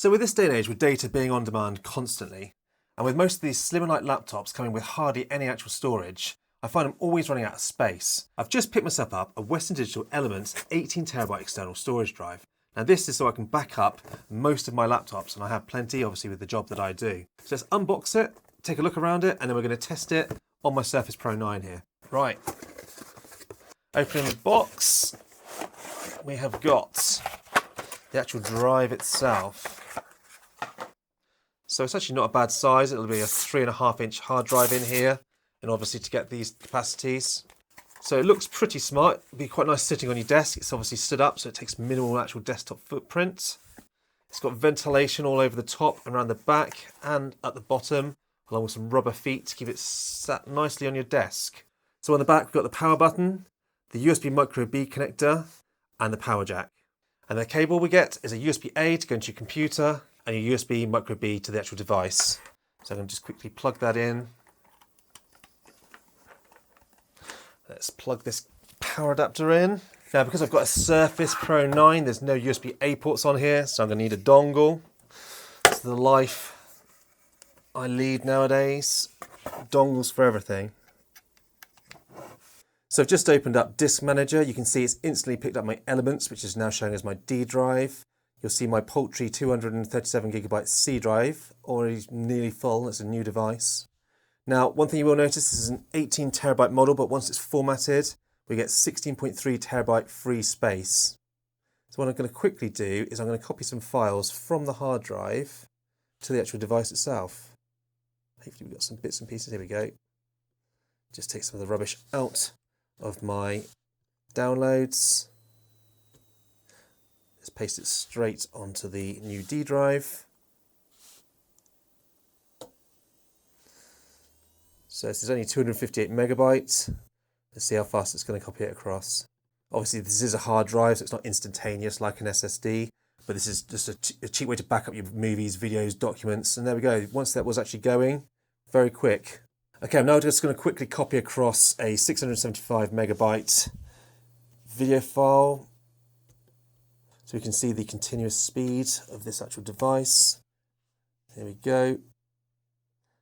So with this day and age, with data being on demand constantly, and with most of these slim and light laptops coming with hardly any actual storage, I find I'm always running out of space. I've just picked myself up a Western Digital Elements 18TB external storage drive. Now this is so I can back up most of my laptops, and I have plenty obviously with the job that I do. So let's unbox it, take a look around it, and then we're going to test it on my Surface Pro 9 here. Right, opening the box, we have got the actual drive itself. So it's actually not a bad size. It'll be a 3.5-inch hard drive in here, and obviously to get these capacities. So it looks pretty smart. It'll be quite nice sitting on your desk. It's obviously stood up, so it takes minimal actual desktop footprint. It's got ventilation all over the top and around the back and at the bottom, along with some rubber feet to keep it sat nicely on your desk. So on the back, we've got the power button, the USB micro B connector, and the power jack. And the cable we get is a USB-A to go into your computer, and your USB micro B to the actual device. So I'm going to just quickly plug that in. Let's plug this power adapter in. Now, because I've got a Surface Pro 9, there's no USB-A ports on here, so I'm going to need a dongle. It's the life I lead nowadays. Dongles for everything. So I've just opened up Disk Manager. You can see it's instantly picked up my Elements, which is now showing as my D drive. You'll see my paltry 237GB C drive, already nearly full. It's a new device. Now, one thing you will notice, this is an 18TB model, but once it's formatted, we get 16.3TB free space. So what I'm going to quickly do is I'm going to copy some files from the hard drive to the actual device itself. Hopefully we've got some bits and pieces. Here we go. Just take some of the rubbish out of my downloads. Let's paste it straight onto the new D drive. So this is only 258MB. Let's see how fast it's going to copy it across. Obviously this is a hard drive, so it's not instantaneous like an SSD, but this is just a cheap way to back up your movies, videos, documents, and there we go. Once that was actually going, very quick. Okay, I'm now just going to quickly copy across a 675MB video file, so we can see the continuous speed of this actual device. Here we go.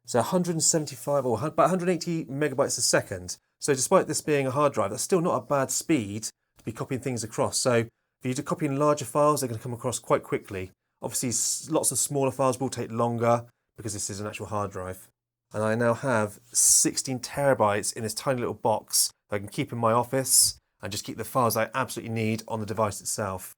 So 175 or about 180MB a second. So despite this being a hard drive, that's still not a bad speed to be copying things across. So if you're copying larger files, they're going to come across quite quickly. Obviously, lots of smaller files will take longer because this is an actual hard drive. And I now have 16TB in this tiny little box that I can keep in my office and just keep the files I absolutely need on the device itself.